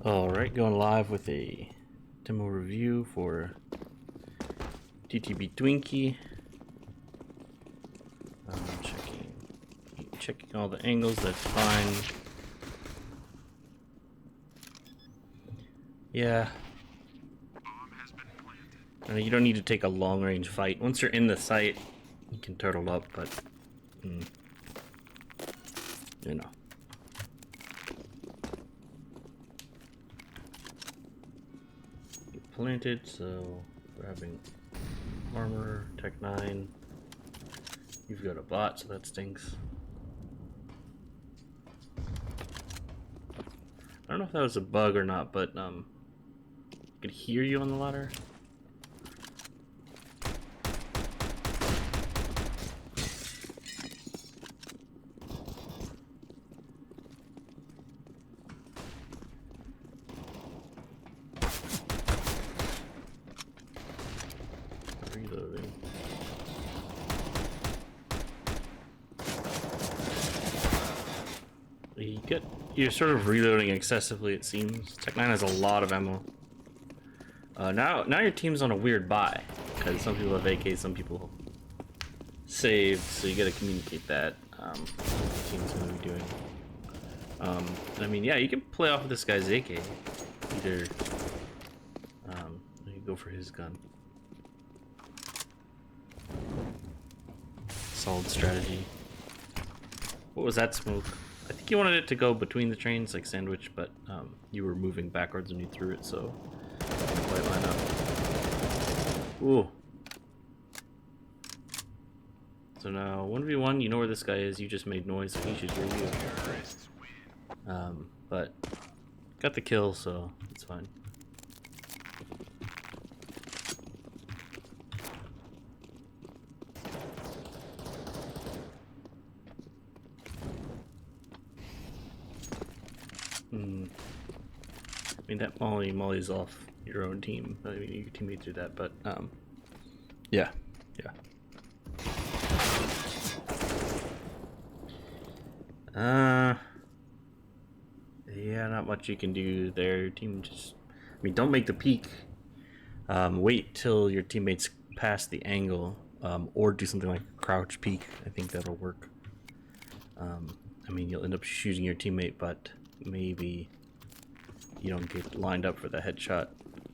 Alright, going live with a demo review for TTB Twinkie. Checking all the angles, that's fine. Yeah. You don't need to take a long range fight. Once you're in the sight, you can turtle up, but you know. You planted, so grabbing armor, Tech 9. You've got a bot, so that stinks. I don't know if that was a bug or not, but I could hear you on the ladder. Reloading. You're sort of reloading excessively, it seems. Tech 9 has a lot of ammo. Now your team's on a weird buy, because some people have AK, some people saved, so you gotta communicate that. What the team's gonna be doing. I mean, yeah, you can play off of this guy's AK. Either you go for his gun. Solid strategy. What was that smoke? I think you wanted it to go between the trains, like sandwich, but you were moving backwards when you threw it, so it didn't quite line up. Ooh. So now 1v1, you know where this guy is. You just made noise, so he should hear you. But got the kill, so it's fine. I mean, that Molly's off your own team. I mean, your teammates do that, but yeah. Yeah, not much you can do there. Your team just, I mean, don't make the peek. Wait till your teammates pass the angle, or do something like crouch peek. I think that'll work. I mean, you'll end up shooting your teammate, but maybe you don't get lined up for the headshot.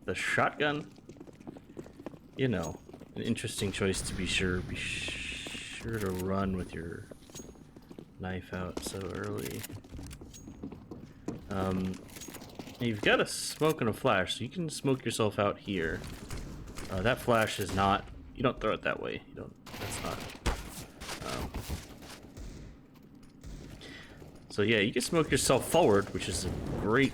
The shotgun, you know, an interesting choice to be sure. Be sure to run with your knife out so early. You've got a smoke and a flash, so you can smoke yourself out here. That flash is not, you don't throw it that way. You don't, that's not. So yeah, you can smoke yourself forward, which is a great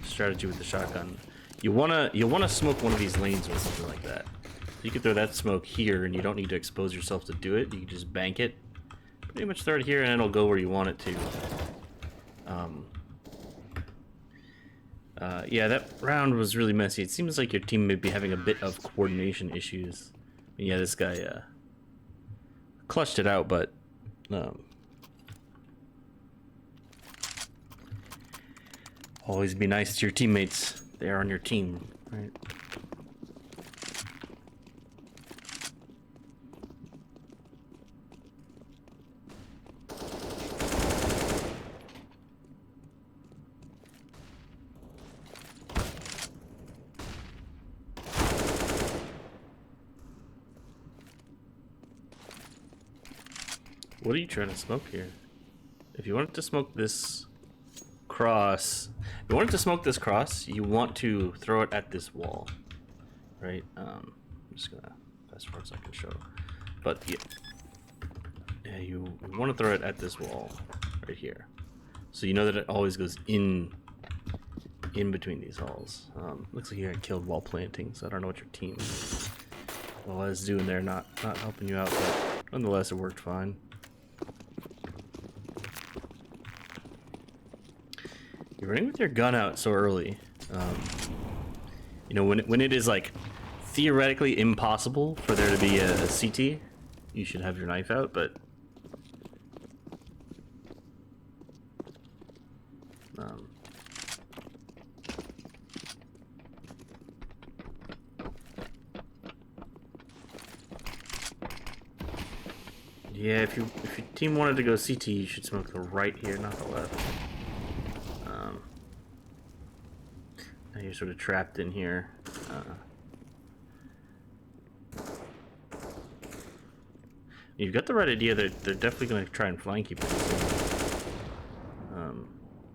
strategy with the shotgun. You wanna smoke one of these lanes with something like that. So you can throw that smoke here, and you don't need to expose yourself to do it. You can just bank it. Pretty much throw it here, and it'll go where you want it to. Yeah, that round was really messy. It seems like your team may be having a bit of coordination issues. And yeah, this guy clutched it out, but always be nice to your teammates. They are on your team, right? What are you trying to smoke here? If you wanted to smoke this cross, you want to throw it at this wall, right? I'm just gonna fast forward so I can show. But yeah, you want to throw it at this wall right here, so you know that it always goes in between these halls. Looks like you got killed while planting, so I don't know what your team was doing there, not helping you out, but nonetheless, it worked fine. You're running with your gun out so early. You know, when it is like theoretically impossible for there to be a CT, you should have your knife out, but Yeah, if your team wanted to go CT, you should smoke the right here, not the left. Now you're sort of trapped in here. You've got the right idea that they're definitely going to try and flank you.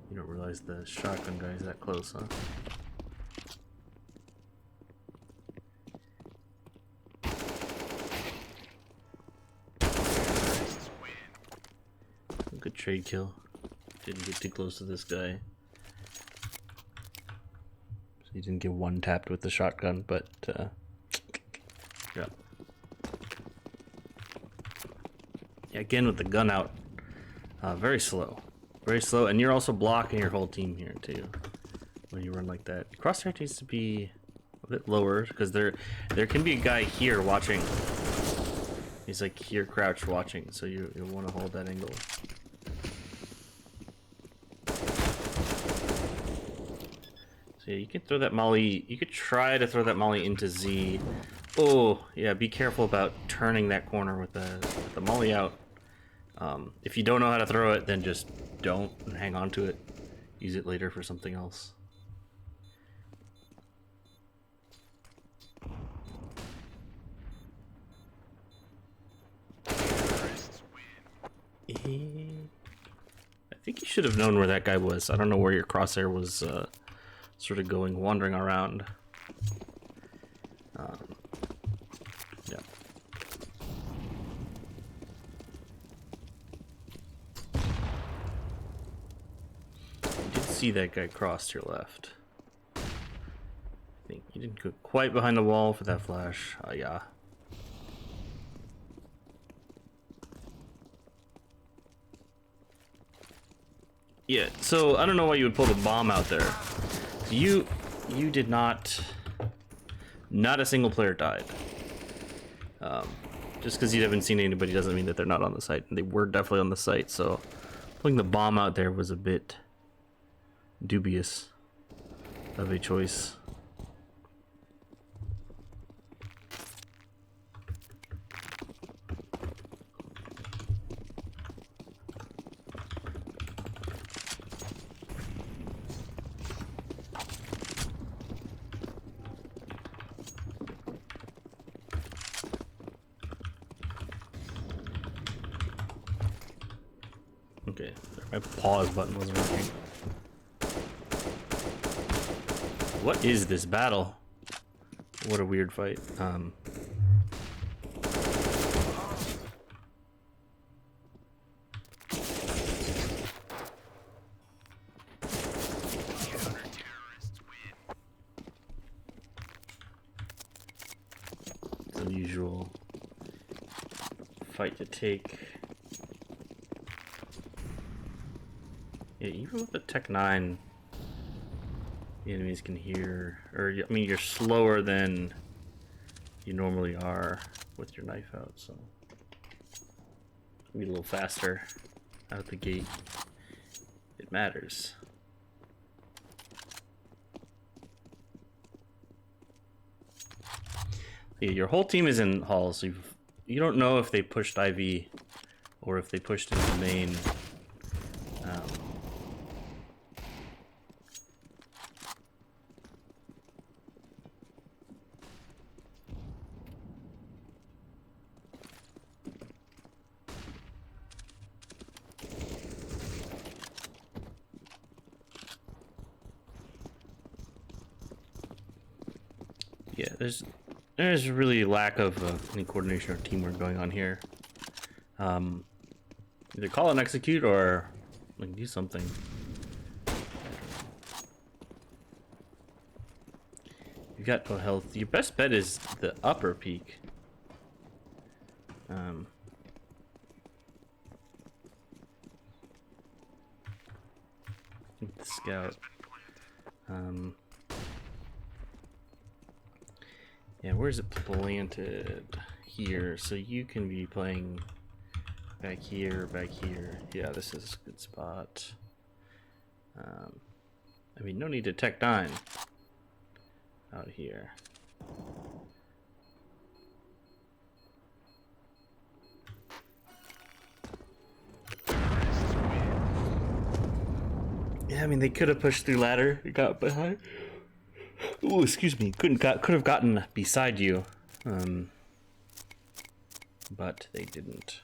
You don't realize the shotgun guy is that close, huh? Good trade kill. Didn't get too close to this guy. So he didn't get one tapped with the shotgun, but yeah. Yeah, again with the gun out. Very slow. Very slow, and you're also blocking your whole team here too when you run like that. Crosshair needs to be a bit lower because there can be a guy here watching. He's like here crouched watching, so you'll want to hold that angle. So yeah, you can throw that molly. You could try to throw that molly into Z. Oh yeah, be careful about turning that corner with the molly out. If you don't know how to throw it, then just don't hang on to it. Use it later for something else. I think you should have known where that guy was. I don't know where your crosshair was sort of going, wandering around. Yeah. You did see that guy cross to your left. I think you didn't go quite behind the wall for that flash. Yeah. Yeah, so I don't know why you would pull the bomb out there. You did not a single player died. Just because you haven't seen anybody doesn't mean that they're not on the site. And they were definitely on the site, so putting the bomb out there was a bit dubious of a choice. Okay, my pause button wasn't working. What is this battle? What a weird fight. The usual fight to take. Yeah, even with the Tech 9, the enemies can hear, or I mean, you're slower than you normally are with your knife out, so be a little faster out the gate. It matters. Yeah, your whole team is in hall, so you don't know if they pushed IV or if they pushed into the main. Yeah, there's really lack of any coordination or teamwork going on here. Either call and execute or like do something. You got no health. Your best bet is the upper peak. The scout. Yeah, where is it planted? Here, so you can be playing back here, back here. Yeah, this is a good spot. I mean, no need to Tech 9 out here. Yeah, I mean, they could have pushed through ladder. Got behind. Ooh, excuse me. Could have gotten beside you. But they didn't.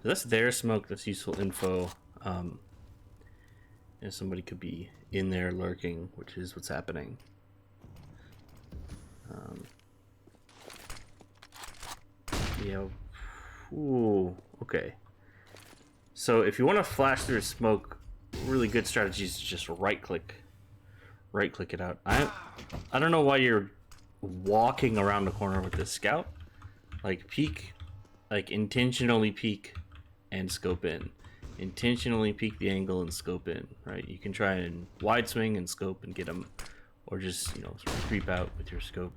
That's their smoke. That's useful info. And somebody could be in there lurking, which is what's happening. Yeah. Ooh. Okay. So if you want to flash through smoke, really good strategy is to just right click it out. I don't know why you're walking around the corner with this scout. Like peek, like intentionally peek and scope in. Intentionally peek the angle and scope in, right? You can try and wide swing and scope and get them, or just, you know, sort of creep out with your scope.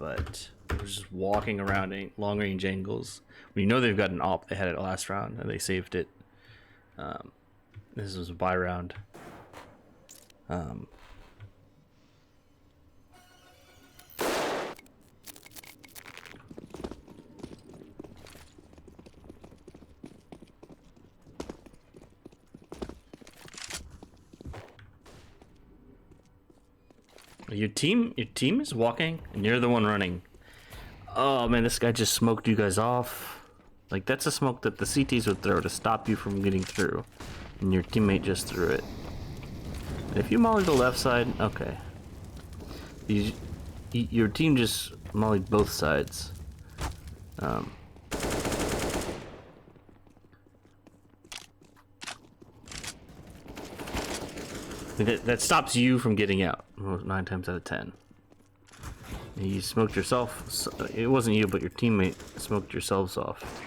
But we're just walking around long range angles. When you know they've got an op, they had it last round and they saved it. This was a buy round. Your team is walking and you're the one running. Oh man, this guy just smoked you guys off. Like, that's a smoke that the CTs would throw to stop you from getting through, and your teammate just threw it. And if you molly the left side, okay. Your team just mollied both sides. That stops you from getting out 9 times out of 10. You smoked yourself. It wasn't you, but your teammate smoked yourselves off.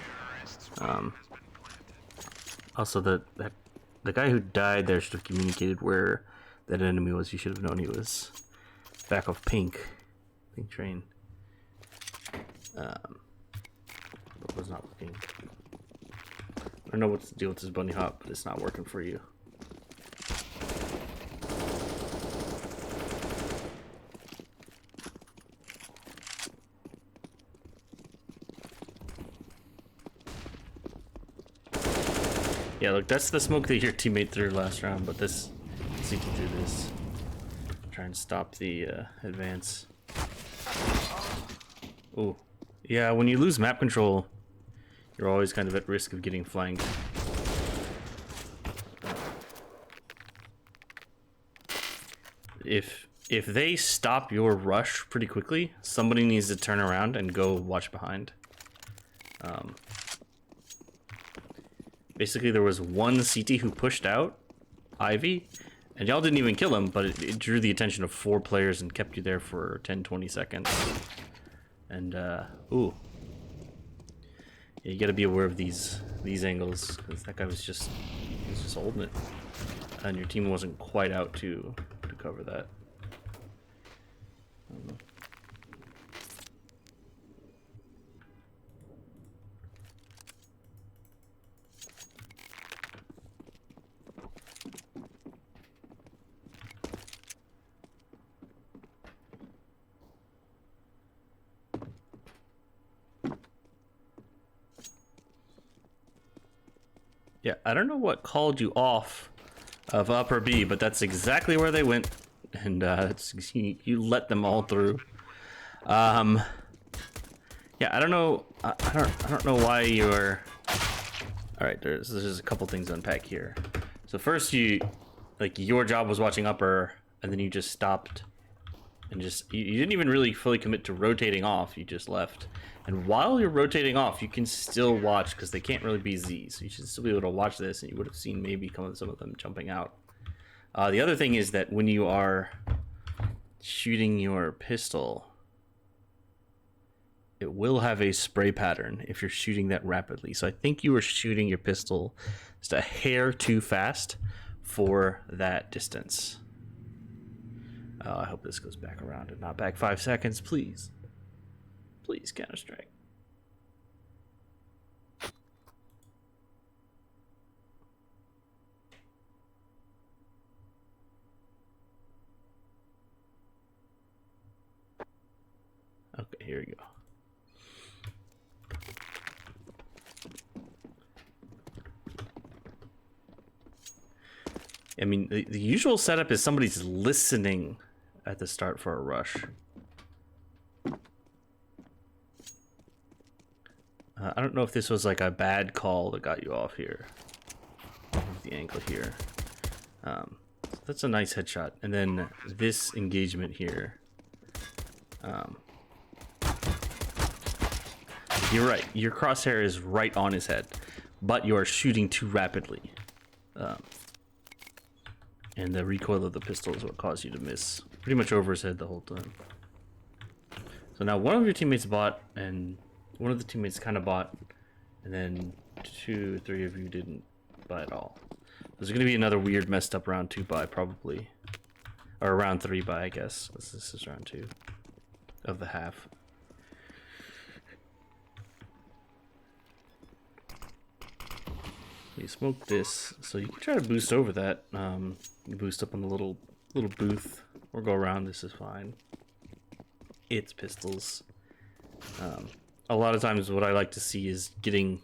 Also, the guy who died there should have communicated where that enemy was. You should have known he was back of pink train. But was not working. I don't know what's the deal with this bunny hop, but it's not working for you. Yeah, look, that's the smoke that your teammate threw last round, but this CT threw this. Try and stop the advance. Ooh. Yeah, when you lose map control, you're always kind of at risk of getting flanked. If they stop your rush pretty quickly, somebody needs to turn around and go watch behind. Basically, there was one CT who pushed out, Ivy, and y'all didn't even kill him, but it drew the attention of 4 players and kept you there for 10-20 seconds. And, ooh. Yeah, you gotta be aware of these angles, because that guy was just holding it. And your team wasn't quite out to cover that. I don't know. Yeah, I don't know what called you off of upper B, but that's exactly where they went, and you let them all through. Yeah, I don't know. I don't know why you're. All right, there's a couple things to unpack here. So first, your job was watching upper, and then you just stopped, and you didn't even really fully commit to rotating off. You just left. And while you're rotating off, you can still watch, because they can't really be Z's. So you should still be able to watch this, and you would have seen maybe some of them jumping out. The other thing is that when you are shooting your pistol, it will have a spray pattern if you're shooting that rapidly. So I think you were shooting your pistol just a hair too fast for that distance. I hope this goes back around and not back 5 seconds, please. Please, Counter-Strike. Okay, here we go. I mean, the usual setup is somebody's listening at the start for a rush. I don't know if this was like a bad call that got you off here. The angle here. That's a nice headshot. And then this engagement here. You're right. Your crosshair is right on his head, but you are shooting too rapidly. And the recoil of the pistol is what caused you to miss. Pretty much over his head the whole time. So now one of your teammates bought, and one of the teammates kind of bought, and then 2, 3 of you didn't buy at all. There's going to be another weird messed up round 2 buy probably. Or round 3 buy, I guess. This is round 2 of the half. You smoke this, so you can try to boost over that. You boost up on the little booth, or go around. This is fine. It's pistols. A lot of times, what I like to see is getting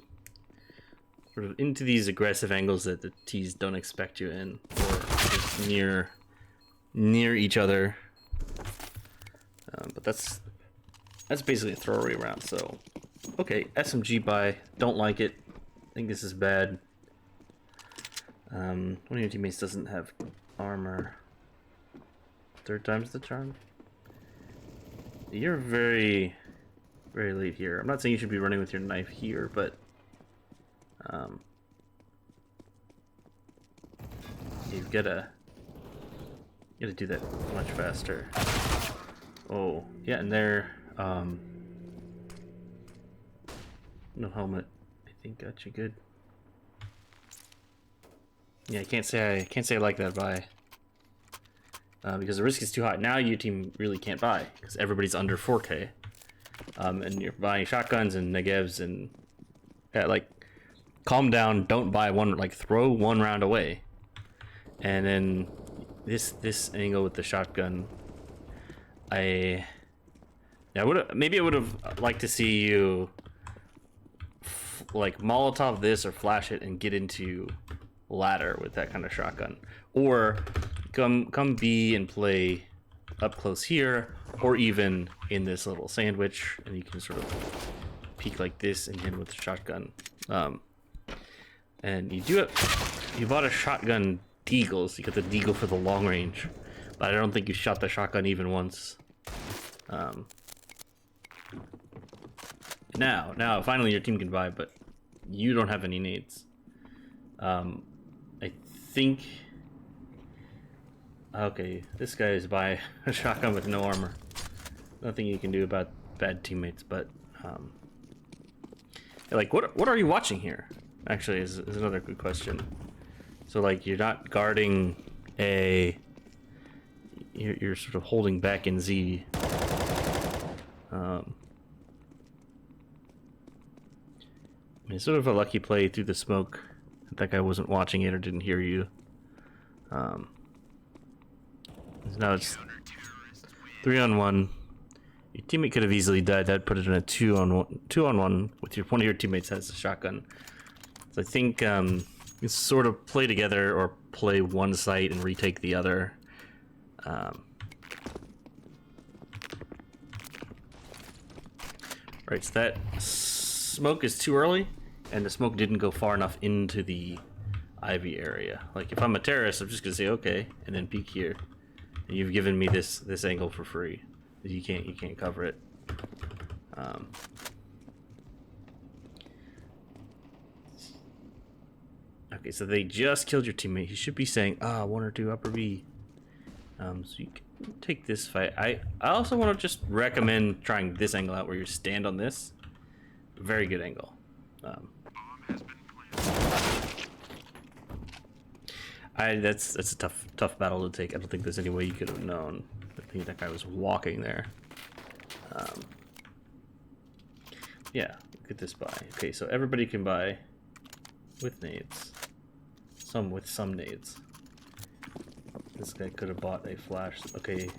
sort of into these aggressive angles that the T's don't expect you in, or just near each other. But that's basically a throwaway round. So, okay, SMG buy. Don't like it. I think this is bad. One of your teammates doesn't have armor. 3rd time's the charm. You're very, very late here. I'm not saying you should be running with your knife here, but you've gotta do that much faster. Oh, yeah, and there, no helmet. I think got you good. Yeah, I can't say I like that buy. Because the risk is too high. Now your team really can't buy because everybody's under 4K. And you're buying shotguns and negevs and like, calm down. Don't buy one. Like, throw one round away. And then this angle with the shotgun, I would have liked to see you like Molotov this or flash it and get into ladder with that kind of shotgun, or come B and play up close here, or even in this little sandwich, and you can sort of peek like this and hit with the shotgun. And you bought a shotgun deagle, so you got the deagle for the long range, but I don't think you shot the shotgun even once. Now finally your team can buy, but you don't have any nades. I think, okay, this guy is by a shotgun with no armor. Nothing you can do about bad teammates, but like, what are you watching here? Actually, is another good question. So like, you're not guarding a, you're sort of holding back in Z. I mean, sort of a lucky play through the smoke. That guy wasn't watching it or didn't hear you. Now it's 3-on-1. Your teammate could have easily died. That put it in a 2-on-1 with one of your teammates has a shotgun. So I think you sort of play together or play one site and retake the other. Right, so that smoke is too early, and the smoke didn't go far enough into the Ivy area. Like, if I'm a terrorist, I'm just gonna say okay, and then peek here. And you've given me this angle for free. You can't cover it. Okay, so they just killed your teammate. He should be saying, 1 or 2 upper B. So you can take this fight. I also want to just recommend trying this angle out where you stand on this. Very good angle. That's a tough battle to take. I don't think there's any way you could have known. I think that guy was walking there. Yeah, look at this buy. Okay, so everybody can buy with nades. Some with some nades. This guy could have bought a flash. Okay,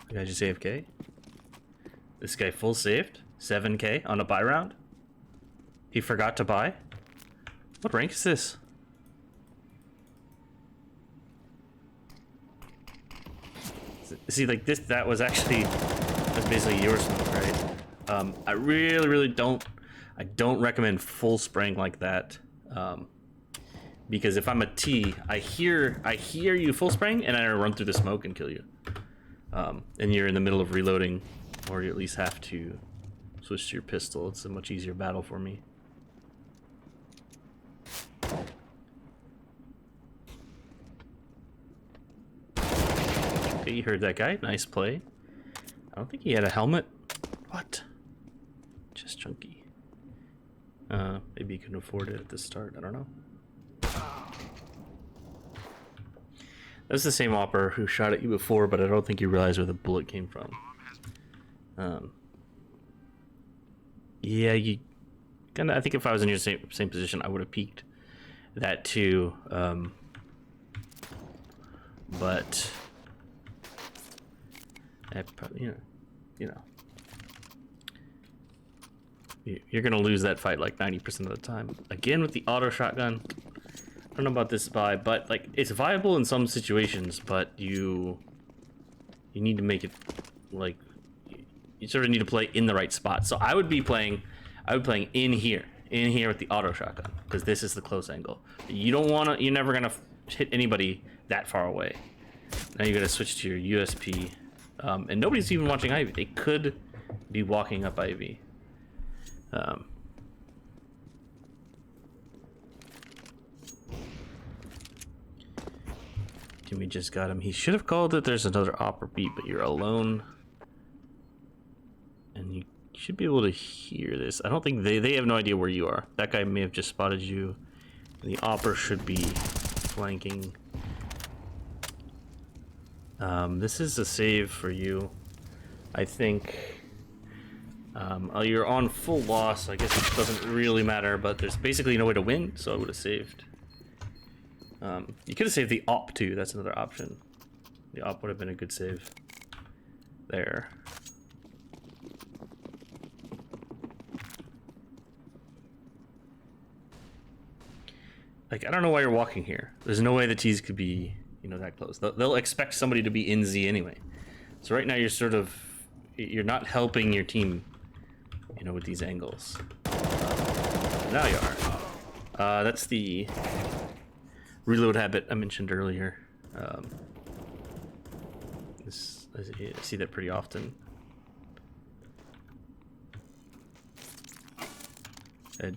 the guy just AFK. This guy full saved. 7k on a buy round. He forgot to buy. What rank is this? See, like this, that was basically your smoke, right? I really don't recommend full spraying like that. Because if I'm a T, I hear you full spraying and I run through the smoke and kill you. And you're in the middle of reloading, or you at least have to switch to your pistol. It's a much easier battle for me. Okay, you heard that guy. Nice play. I don't think he had a helmet. What? Just chunky. Maybe he couldn't afford it at the start. I don't know. That's the same opper who shot at you before, but I don't think you realized where the bullet came from. Yeah, you kind of. I think if I was in your same position, I would have peeked that too. But I probably, you're gonna lose that fight like 90% of the time. Again with the auto shotgun. I don't know about this buy, but like it's viable in some situations, but you need to make it like you sort of need to play in the right spot. So I would be playing in here with the auto shotgun, because this is the close angle. You're never gonna hit anybody that far away. Now you're gonna switch to your USP, and nobody's even watching Ivy. They could be walking up Ivy. Jimmy just got him. He should have called it. There's another opera beat, but you're alone. And you should be able to hear this. I don't think they have no idea where you are. That guy may have just spotted you. And the opera should be flanking. This is a save for you. I think you're on full loss. I guess it doesn't really matter, but there's basically no way to win, so I would have saved. You could have saved the op too. That's another option. The op would have been a good save. There. Like, I don't know why you're walking here. There's no way the T's could be, that close. They'll expect somebody to be in Z anyway. So right now you're not helping your team, with these angles. Now you are. That's the reload habit I mentioned earlier. I see that pretty often. At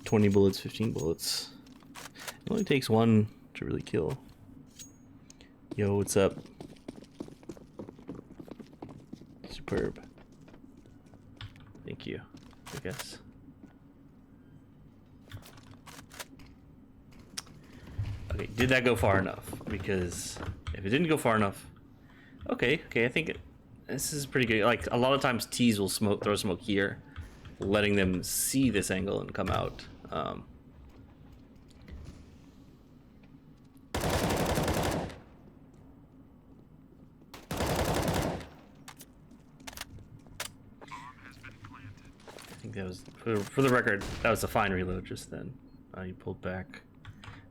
20 bullets, 15 bullets. It only takes one to really kill. Yo, what's up? Superb. Thank you, I guess. Okay, did that go far enough? Because if it didn't go far enough, okay, I think this is pretty good. Like, a lot of times T's will throw smoke here, letting them see this angle and come out. I think that was, for the record, that was a fine reload just then. You pulled back.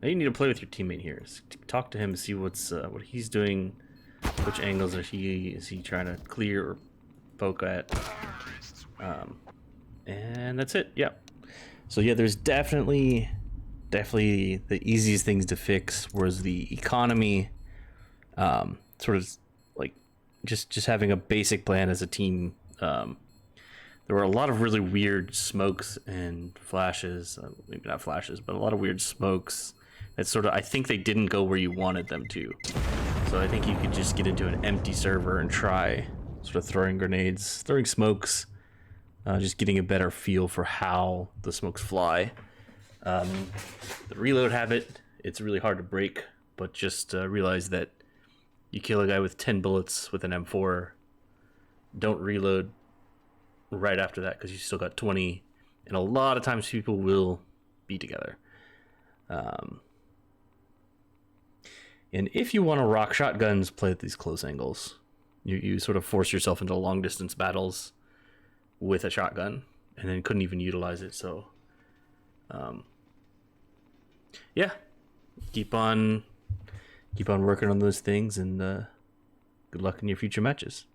Now you need to play with your teammate here. Talk to him, see what he's doing, which angles is he trying to clear or poke at, and that's it. Yeah. So yeah, there's definitely the easiest things to fix was the economy, sort of like just having a basic plan as a team. There were a lot of really weird smokes and flashes, maybe not flashes, but a lot of weird smokes that sort of, I think they didn't go where you wanted them to. So I think you could just get into an empty server and try sort of throwing grenades, throwing smokes, just getting a better feel for how the smokes fly. The reload habit, it's really hard to break, but just realize that you kill a guy with 10 bullets with an M4, don't reload right after that because you still got 20, and a lot of times people will be together. And if you want to rock shotguns, play at these close angles. You sort of force yourself into long distance battles. with a shotgun, and then couldn't even utilize it. So, yeah, keep on working on those things, and good luck in your future matches.